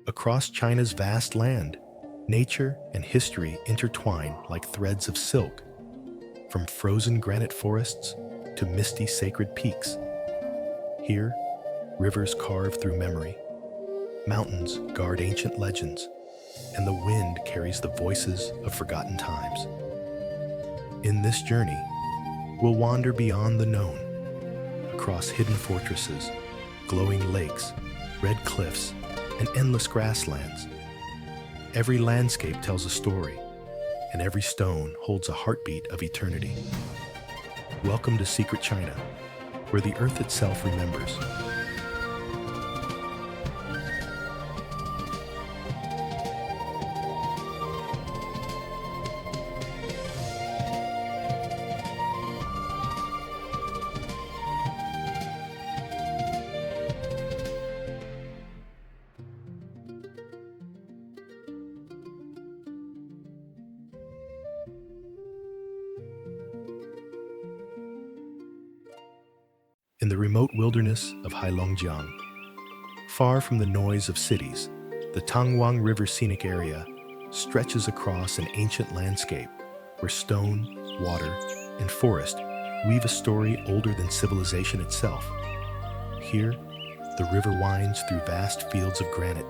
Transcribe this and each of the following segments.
Across China's vast land, nature and history intertwine like threads of silk, from frozen granite forests to misty sacred peaks. Here, rivers carve through memory, mountains guard ancient legends, and the wind carries the voices of forgotten times. In this journey, we'll wander beyond the known, across hidden fortresses, glowing lakes, red cliffs, and endless grasslands. Every landscape tells a story, and every stone holds a heartbeat of eternity. Welcome to Secret China, where the earth itself remembers. In the remote wilderness of Heilongjiang, far from the noise of cities, the Tong Wang River scenic area stretches across an ancient landscape where stone, water, and forest weave a story older than civilization itself. Here, the river winds through vast fields of granite,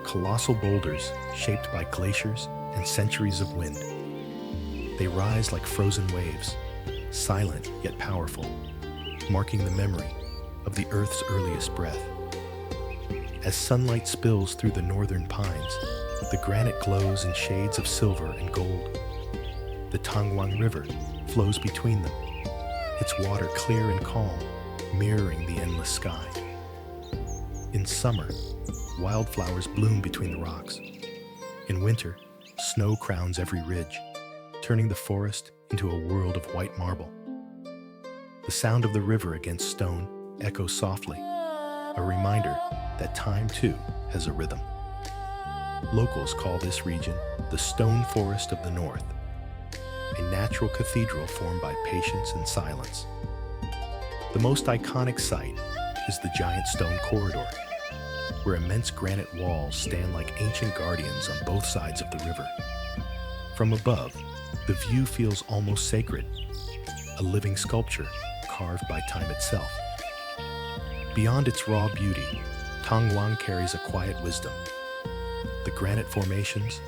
colossal boulders shaped by glaciers and centuries of wind. They rise like frozen waves, silent yet powerful, marking the memory of the Earth's earliest breath. As sunlight spills through the northern pines, the granite glows in shades of silver and gold. The Tong Wang River flows between them, its water clear and calm, mirroring the endless sky. In summer, wildflowers bloom between the rocks. In winter, snow crowns every ridge, turning the forest into a world of white marble. The sound of the river against stone echoes softly, a reminder that time too has a rhythm. Locals call this region the Stone Forest of the North, a natural cathedral formed by patience and silence. The most iconic sight is the giant stone corridor, where immense granite walls stand like ancient guardians on both sides of the river. From above, the view feels almost sacred, a living sculpture carved by time itself. Beyond its raw beauty, Tong Wang carries a quiet wisdom. The granite formations,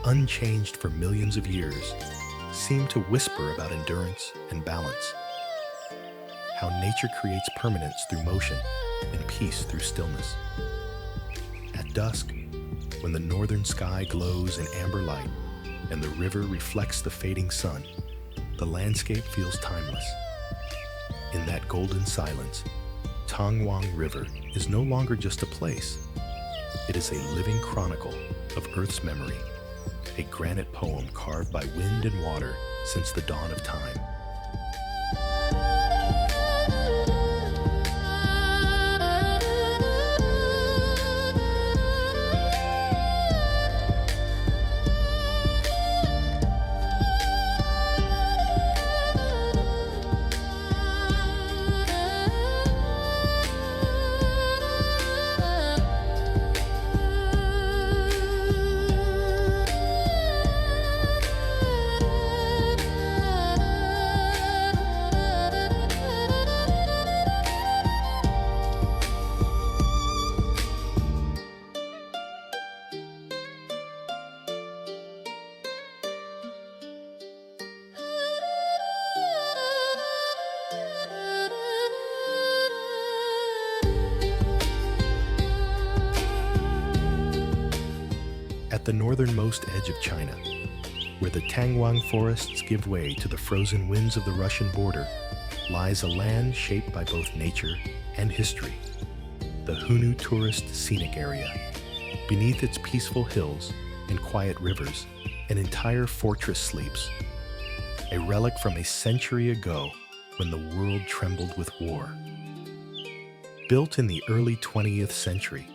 unchanged for millions of years, seem to whisper about endurance and balance. How nature creates permanence through motion and peace through stillness. At dusk, when the northern sky glows in amber light and the river reflects the fading sun, the landscape feels timeless. In that golden silence, Tong Wang River is no longer just a place. It is a living chronicle of Earth's memory, a granite poem carved by wind and water since the dawn of time. At the northernmost edge of China, where the Tangwang forests give way to the frozen winds of the Russian border, lies a land shaped by both nature and history, the Hunu tourist scenic area. Beneath its peaceful hills and quiet rivers, an entire fortress sleeps, a relic from a century ago when the world trembled with war. Built in the early 20th century,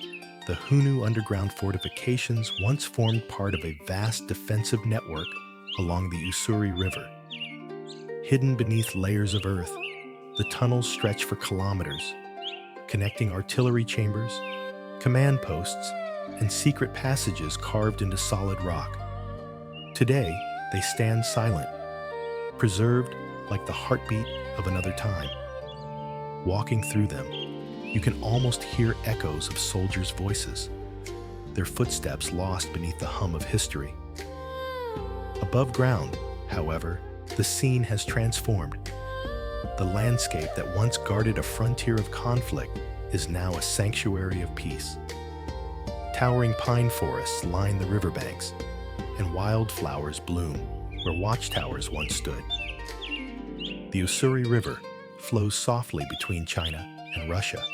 the Hunu underground fortifications once formed part of a vast defensive network along the Ussuri River. Hidden beneath layers of earth, the tunnels stretch for kilometers, connecting artillery chambers, command posts, and secret passages carved into solid rock. Today, they stand silent, preserved like the heartbeat of another time. Walking through them, you can almost hear echoes of soldiers' voices, their footsteps lost beneath the hum of history. Above ground, however, the scene has transformed. The landscape that once guarded a frontier of conflict is now a sanctuary of peace. Towering pine forests line the riverbanks, and wildflowers bloom where watchtowers once stood. The Ussuri River flows softly between China and Russia,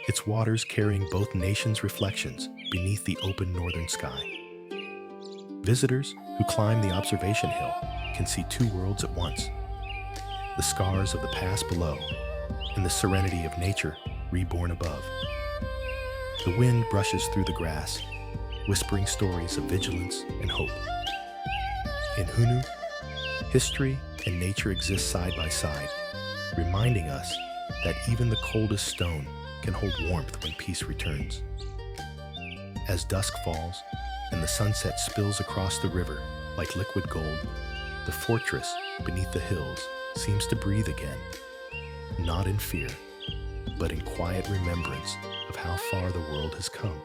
its waters carrying both nations' reflections beneath the open northern sky. Visitors who climb the observation hill can see two worlds at once: the scars of the past below and the serenity of nature reborn above. The wind brushes through the grass, whispering stories of vigilance and hope. In Hunu, history and nature exist side by side, reminding us that even the coldest stone can hold warmth when peace returns. As dusk falls and the sunset spills across the river like liquid gold, the fortress beneath the hills seems to breathe again, not in fear, but in quiet remembrance of how far the world has come.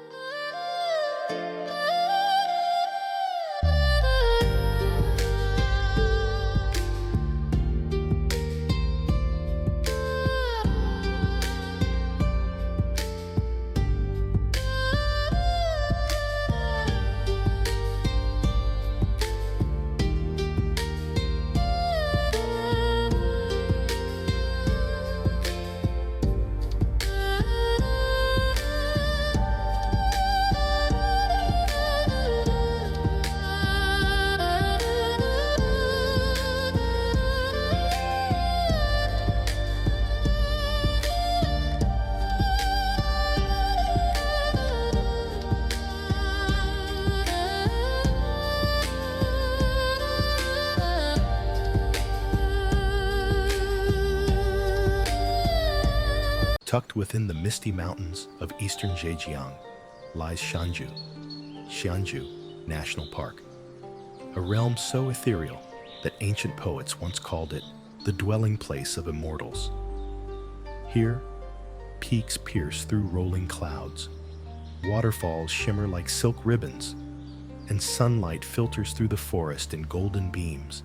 Tucked within the misty mountains of eastern Zhejiang lies Shanju National Park, a realm so ethereal that ancient poets once called it the dwelling place of immortals. Here, peaks pierce through rolling clouds, waterfalls shimmer like silk ribbons, and sunlight filters through the forest in golden beams,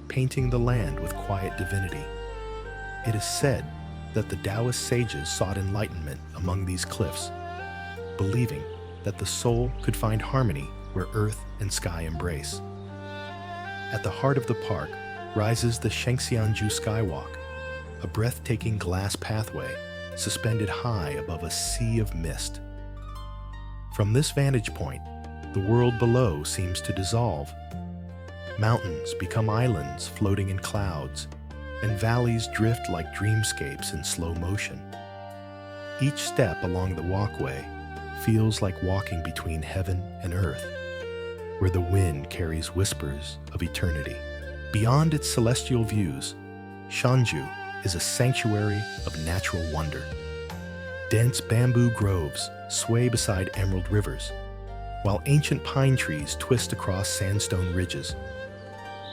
painting the land with quiet divinity. It is said that the Taoist sages sought enlightenment among these cliffs, believing that the soul could find harmony where earth and sky embrace. At the heart of the park rises the Shengxianju Skywalk, a breathtaking glass pathway suspended high above a sea of mist. From this vantage point, the world below seems to dissolve. Mountains become islands floating in clouds, and valleys drift like dreamscapes in slow motion. Each step along the walkway feels like walking between heaven and earth, where the wind carries whispers of eternity. Beyond its celestial views, Shanju is a sanctuary of natural wonder. Dense bamboo groves sway beside emerald rivers, while ancient pine trees twist across sandstone ridges.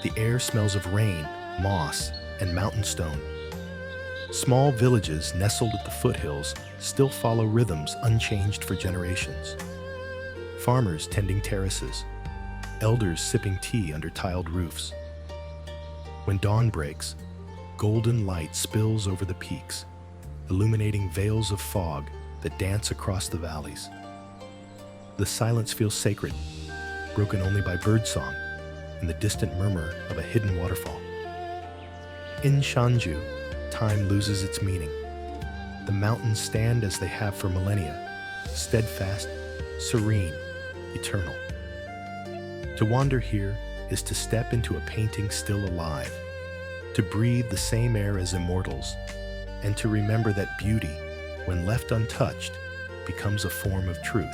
The air smells of rain, moss, and mountain stone. Small villages nestled at the foothills still follow rhythms unchanged for generations. Farmers tending terraces, elders sipping tea under tiled roofs. When dawn breaks, golden light spills over the peaks, illuminating veils of fog that dance across the valleys. The silence feels sacred, broken only by birdsong and the distant murmur of a hidden waterfall. In Shanju, time loses its meaning. The mountains stand as they have for millennia, steadfast, serene, eternal. To wander here is to step into a painting still alive, to breathe the same air as immortals, and to remember that beauty, when left untouched, becomes a form of truth.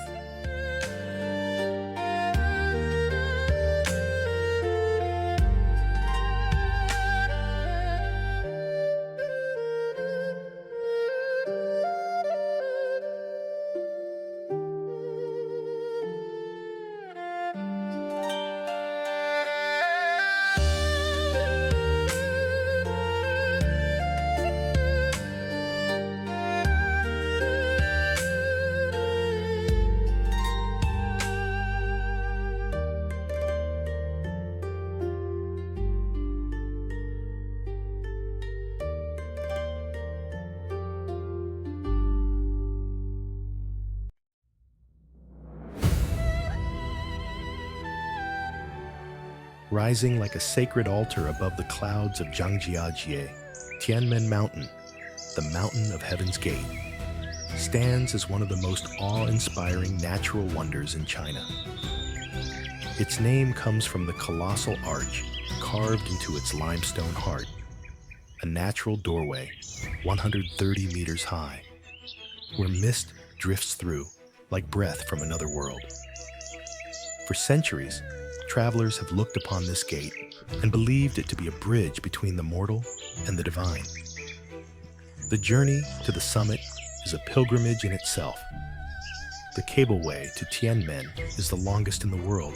Rising like a sacred altar above the clouds of Zhangjiajie, Tienmen Mountain, the mountain of Heaven's Gate, stands as one of the most awe-inspiring natural wonders in China. Its name comes from the colossal arch carved into its limestone heart, a natural doorway 130 meters high, where mist drifts through like breath from another world. For centuries, travelers have looked upon this gate and believed it to be a bridge between the mortal and the divine. The journey to the summit is a pilgrimage in itself. The cableway to Tianmen is the longest in the world,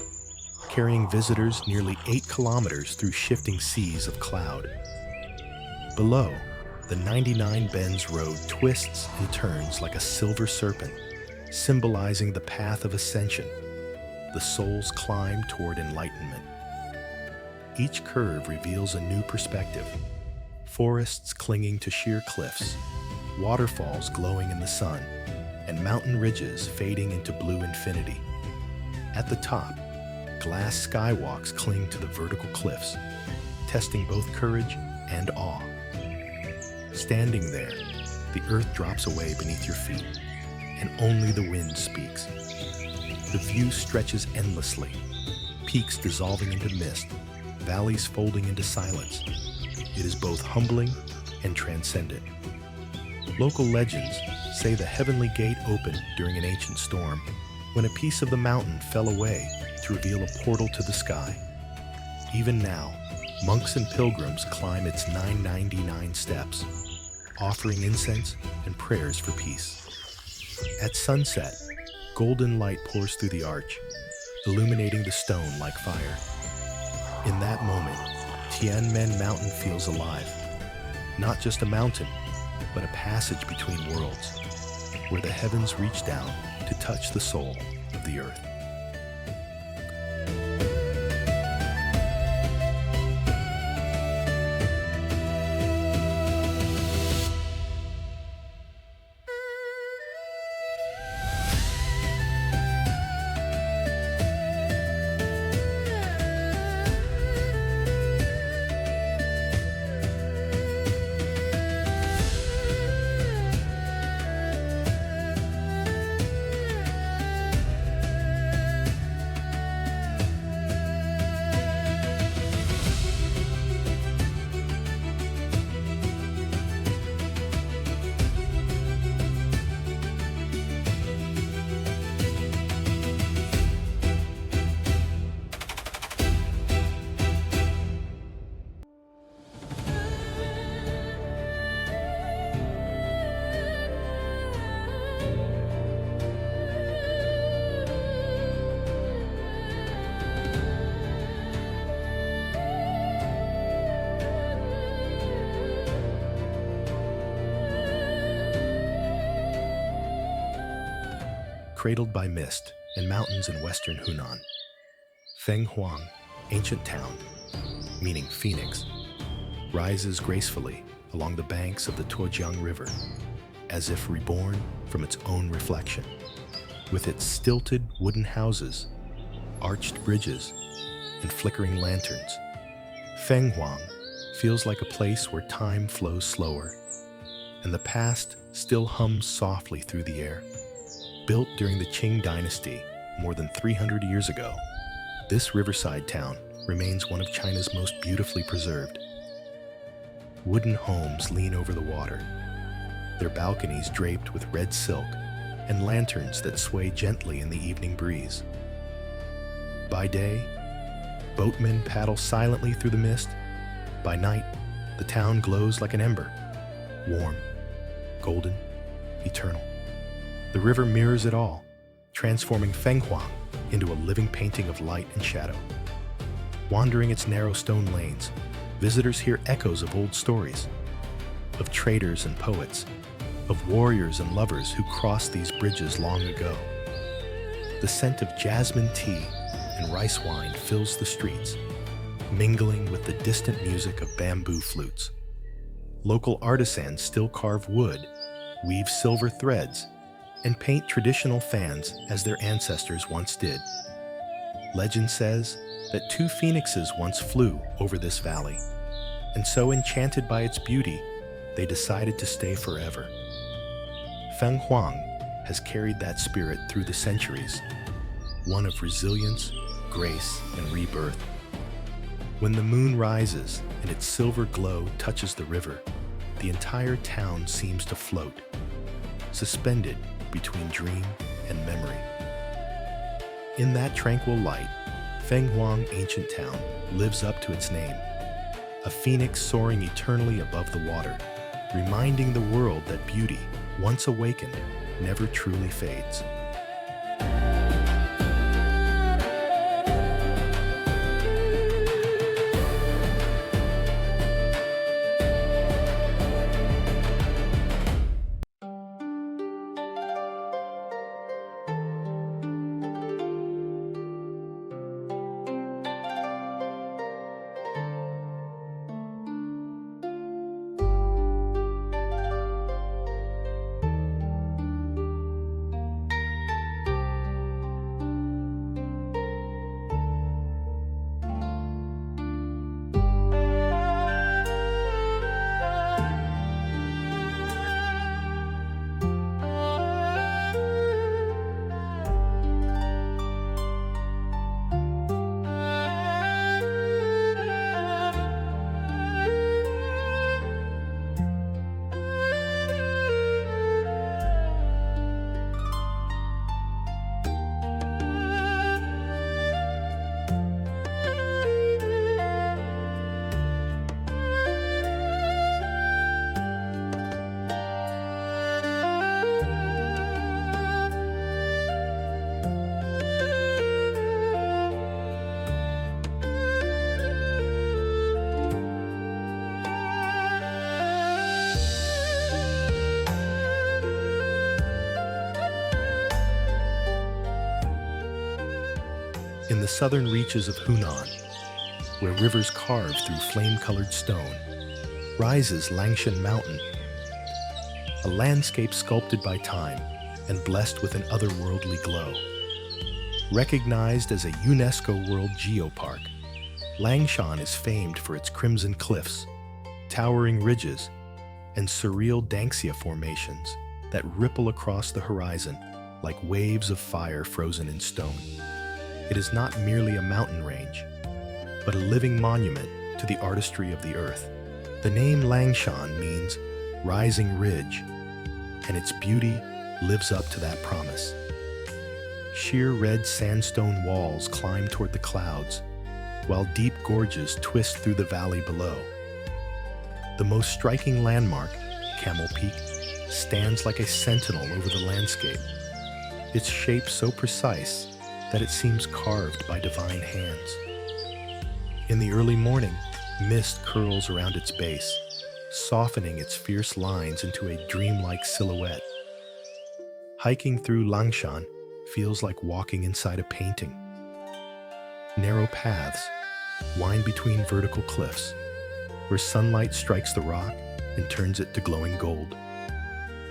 carrying visitors nearly 8 kilometers through shifting seas of cloud. Below, the 99 Bends Road twists and turns like a silver serpent, symbolizing the path of ascension, the soul's climb toward enlightenment. Each curve reveals a new perspective: forests clinging to sheer cliffs, waterfalls glowing in the sun, and mountain ridges fading into blue infinity. At the top, glass skywalks cling to the vertical cliffs, testing both courage and awe. Standing there, the earth drops away beneath your feet, and only the wind speaks. The view stretches endlessly, peaks dissolving into mist, valleys folding into silence. It is both humbling and transcendent. Local legends say the heavenly gate opened during an ancient storm, when a piece of the mountain fell away to reveal a portal to the sky. Even now, monks and pilgrims climb its 999 steps, offering incense and prayers for peace. At sunset, golden light pours through the arch, illuminating the stone like fire. In that moment, Tienmen Mountain feels alive. Not just a mountain, but a passage between worlds, where the heavens reach down to touch the soul of the earth. Cradled by mist and mountains in western Hunan, Fang Huang, ancient town, meaning phoenix, rises gracefully along the banks of the Tong River, as if reborn from its own reflection. With its stilted wooden houses, arched bridges, and flickering lanterns, Fang Huang feels like a place where time flows slower, and the past still hums softly through the air. Built during the Qing dynasty more than 300 years ago, this riverside town remains one of China's most beautifully preserved. Wooden homes lean over the water, their balconies draped with red silk and lanterns that sway gently in the evening breeze. By day, boatmen paddle silently through the mist. By night, the town glows like an ember, warm, golden, eternal. The river mirrors it all, transforming Fang Huang into a living painting of light and shadow. Wandering its narrow stone lanes, visitors hear echoes of old stories, of traders and poets, of warriors and lovers who crossed these bridges long ago. The scent of jasmine tea and rice wine fills the streets, mingling with the distant music of bamboo flutes. Local artisans still carve wood, weave silver threads, and paint traditional fans as their ancestors once did. Legend says that two phoenixes once flew over this valley, and so enchanted by its beauty, they decided to stay forever. Fang Huang has carried that spirit through the centuries, one of resilience, grace, and rebirth. When the moon rises and its silver glow touches the river, the entire town seems to float, suspended between dream and memory. In that tranquil light, Fang Huang Ancient Town lives up to its name, a phoenix soaring eternally above the water, reminding the world that beauty, once awakened, never truly fades. In the southern reaches of Hunan, where rivers carve through flame-colored stone, rises Langshan Mountain, a landscape sculpted by time and blessed with an otherworldly glow. Recognized as a UNESCO World Geopark, Langshan is famed for its crimson cliffs, towering ridges, and surreal Danxia formations that ripple across the horizon like waves of fire frozen in stone. It is not merely a mountain range, but a living monument to the artistry of the earth. The name Langshan means rising ridge, and its beauty lives up to that promise. Sheer red sandstone walls climb toward the clouds, while deep gorges twist through the valley below. The most striking landmark, Camel Peak, stands like a sentinel over the landscape, its shape so precise that it seems carved by divine hands. In the early morning, mist curls around its base, softening its fierce lines into a dreamlike silhouette. Hiking through Langshan feels like walking inside a painting. Narrow paths wind between vertical cliffs, where sunlight strikes the rock and turns it to glowing gold.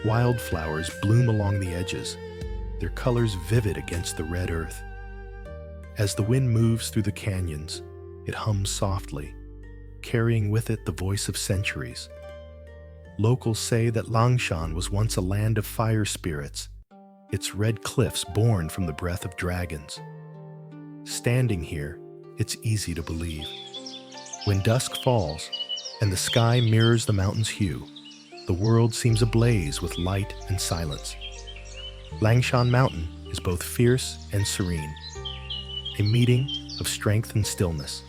Wildflowers bloom along the edges, their colors vivid against the red earth. As the wind moves through the canyons, it hums softly, carrying with it the voice of centuries. Locals say that Langshan was once a land of fire spirits, its red cliffs born from the breath of dragons. Standing here, it's easy to believe. When dusk falls and the sky mirrors the mountain's hue, the world seems ablaze with light and silence. Langshan Mountain is both fierce and serene, a meeting of strength and stillness.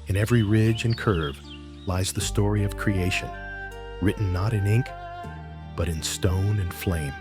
In every ridge and curve lies the story of creation, written not in ink, but in stone and flame.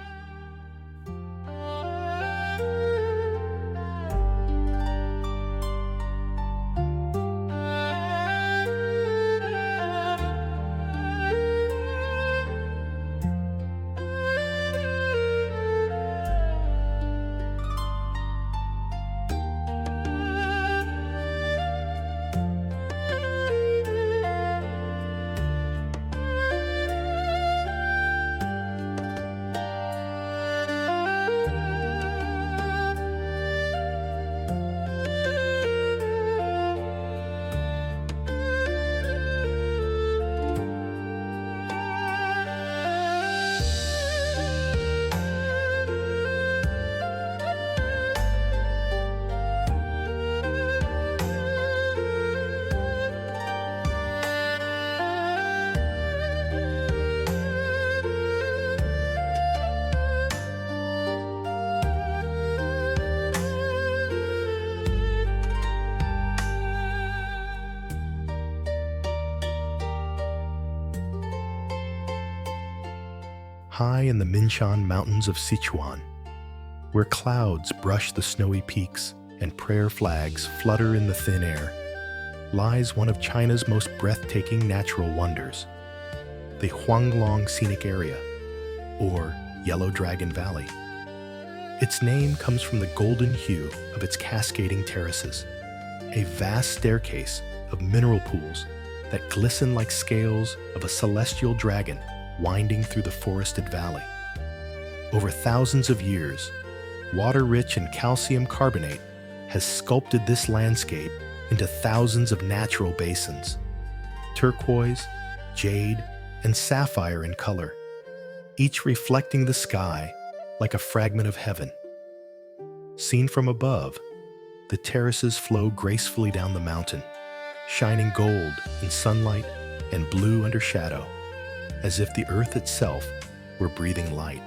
high in the Tienmen Mountains of Sichuan, where clouds brush the snowy peaks and prayer flags flutter in the thin air, lies one of China's most breathtaking natural wonders, the Huanglong Scenic Area, or Yellow Dragon Valley. Its name comes from the golden hue of its cascading terraces, a vast staircase of mineral pools that glisten like scales of a celestial dragon winding through the forested valley. Over thousands of years, water-rich and calcium carbonate has sculpted this landscape into thousands of natural basins, turquoise, jade, and sapphire in color, each reflecting the sky like a fragment of heaven. Seen from above, the terraces flow gracefully down the mountain, shining gold in sunlight and blue under shadow, as if the earth itself were breathing light.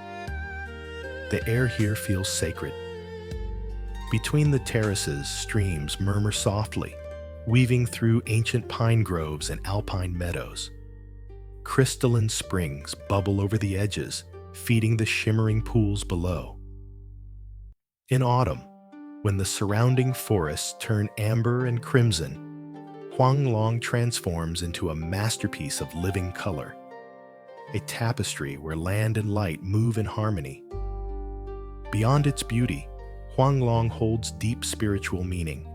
The air here feels sacred. Between the terraces, streams murmur softly, weaving through ancient pine groves and alpine meadows. Crystalline springs bubble over the edges, feeding the shimmering pools below. In autumn, when the surrounding forests turn amber and crimson, Huanglong transforms into a masterpiece of living color, a tapestry where land and light move in harmony. Beyond its beauty, Huanglong holds deep spiritual meaning.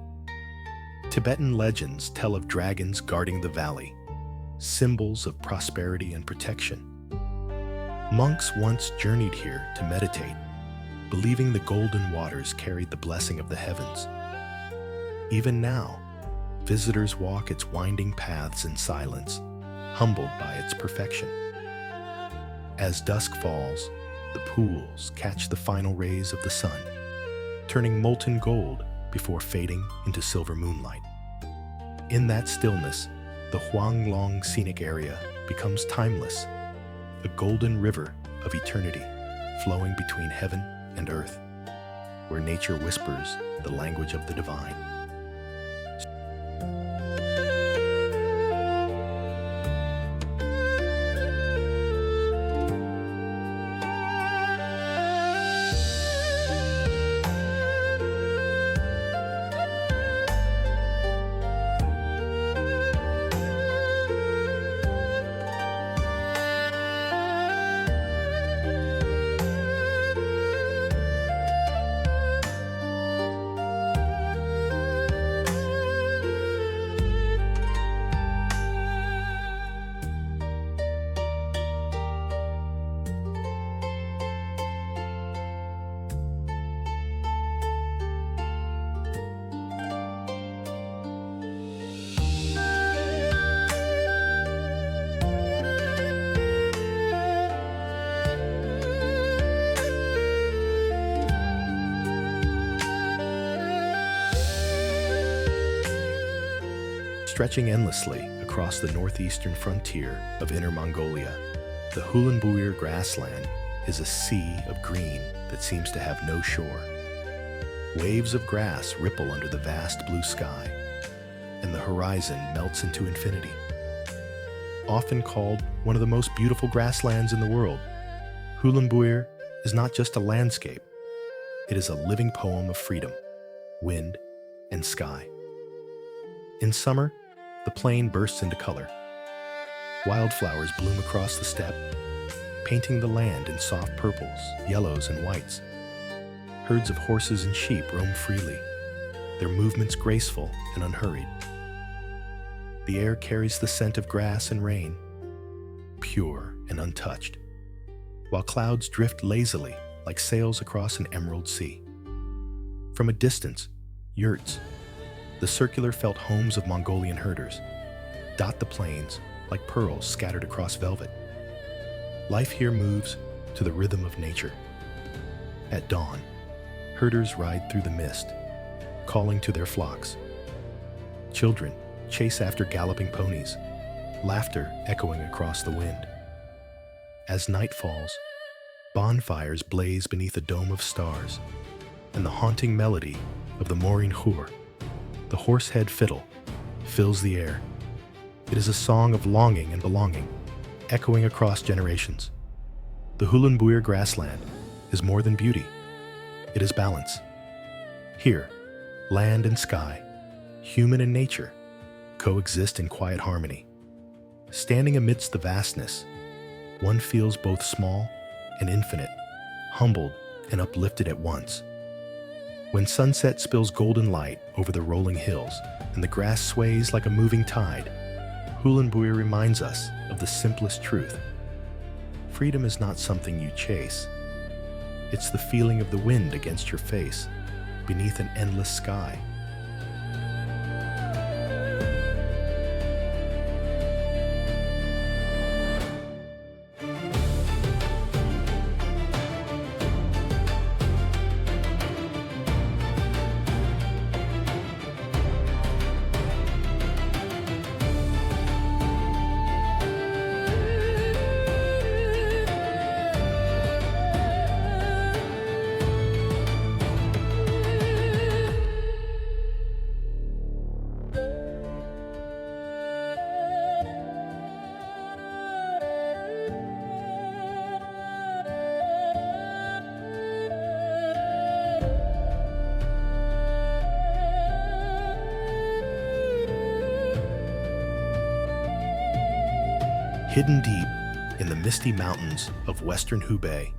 Tibetan legends tell of dragons guarding the valley, symbols of prosperity and protection. Monks once journeyed here to meditate, believing the golden waters carried the blessing of the heavens. Even now, visitors walk its winding paths in silence, humbled by its perfection. As dusk falls, the pools catch the final rays of the sun, turning molten gold before fading into silver moonlight. In that stillness, the Huanglong Scenic Area becomes timeless, a golden river of eternity flowing between heaven and earth, where nature whispers the language of the divine. Stretching endlessly across the northeastern frontier of Inner Mongolia, the Hulen Buer grassland is a sea of green that seems to have no shore. Waves of grass ripple under the vast blue sky, and the horizon melts into infinity. Often called one of the most beautiful grasslands in the world, Hulen Buer is not just a landscape, it is a living poem of freedom, wind, and sky. In summer, the plain bursts into color. Wildflowers bloom across the steppe, painting the land in soft purples, yellows, and whites. Herds of horses and sheep roam freely, their movements graceful and unhurried. The air carries the scent of grass and rain, pure and untouched, while clouds drift lazily like sails across an emerald sea. From a distance, yurts, the circular felt homes of Mongolian herders, dot the plains like pearls scattered across velvet. Life here moves to the rhythm of nature. At dawn, herders ride through the mist, calling to their flocks. Children chase after galloping ponies, laughter echoing across the wind. As night falls, bonfires blaze beneath a dome of stars, and the haunting melody of the Morin Hur, the horsehead fiddle, fills the air. It is a song of longing and belonging, echoing across generations. The Hulen Buer grassland is more than beauty. It is balance. Here, land and sky, human and nature, coexist in quiet harmony. Standing amidst the vastness, one feels both small and infinite, humbled and uplifted at once. When sunset spills golden light over the rolling hills and the grass sways like a moving tide, Hulen Buer reminds us of the simplest truth. Freedom is not something you chase. It's the feeling of the wind against your face, beneath an endless sky. Hidden deep in the misty mountains of western Hubei,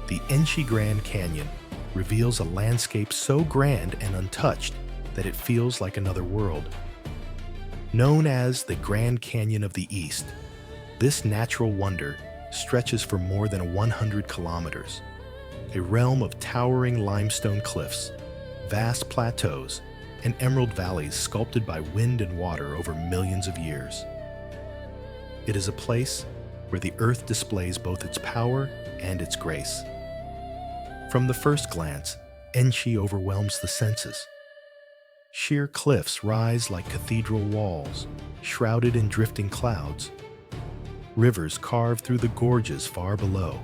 the Eni Grand Canyon reveals a landscape so grand and untouched that it feels like another world. Known as the Grand Canyon of the East, this natural wonder stretches for more than 100 kilometers, a realm of towering limestone cliffs, vast plateaus, and emerald valleys sculpted by wind and water over millions of years. It is a place where the earth displays both its power and its grace. From the first glance, Eni overwhelms the senses. Sheer cliffs rise like cathedral walls, shrouded in drifting clouds. Rivers carve through the gorges far below,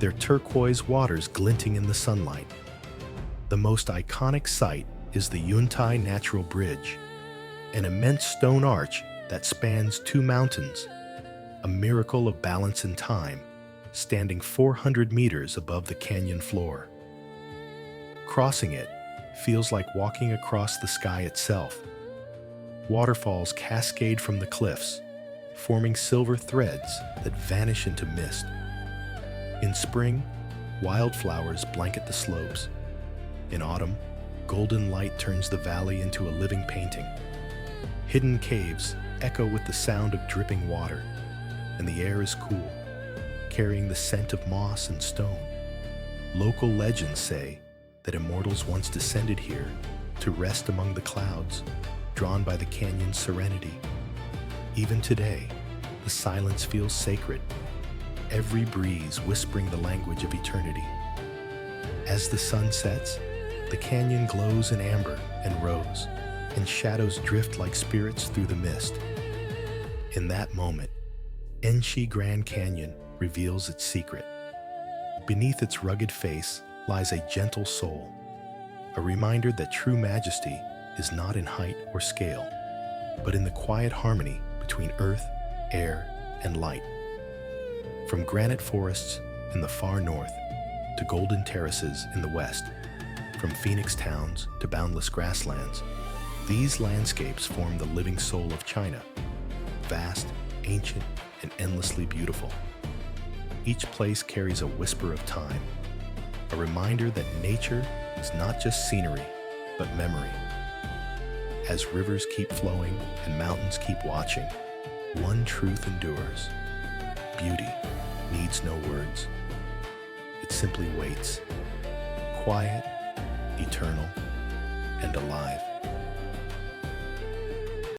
their turquoise waters glinting in the sunlight. The most iconic sight is the Yuntai Natural Bridge, an immense stone arch that spans two mountains, a miracle of balance and time, standing 400 meters above the canyon floor. Crossing it feels like walking across the sky itself. Waterfalls cascade from the cliffs, forming silver threads that vanish into mist. In spring, wildflowers blanket the slopes. In autumn, golden light turns the valley into a living painting. Hidden caves echo with the sound of dripping water, and the air is cool, carrying the scent of moss and stone. Local legends say that immortals once descended here to rest among the clouds, drawn by the canyon's serenity. Even today, the silence feels sacred, every breeze whispering the language of eternity. As the sun sets, the canyon glows in amber and rose, and shadows drift like spirits through the mist. In that moment, Eni Grand Canyon reveals its secret. Beneath its rugged face lies a gentle soul, a reminder that true majesty is not in height or scale, but in the quiet harmony between earth, air, and light. From granite forests in the far north to golden terraces in the west, from Phoenix towns to boundless grasslands, these landscapes form the living soul of China, vast, ancient, and endlessly beautiful. Each place carries a whisper of time, a reminder that nature is not just scenery, but memory. As rivers keep flowing and mountains keep watching, one truth endures. Beauty needs no words. It simply waits, quiet, eternal, and alive.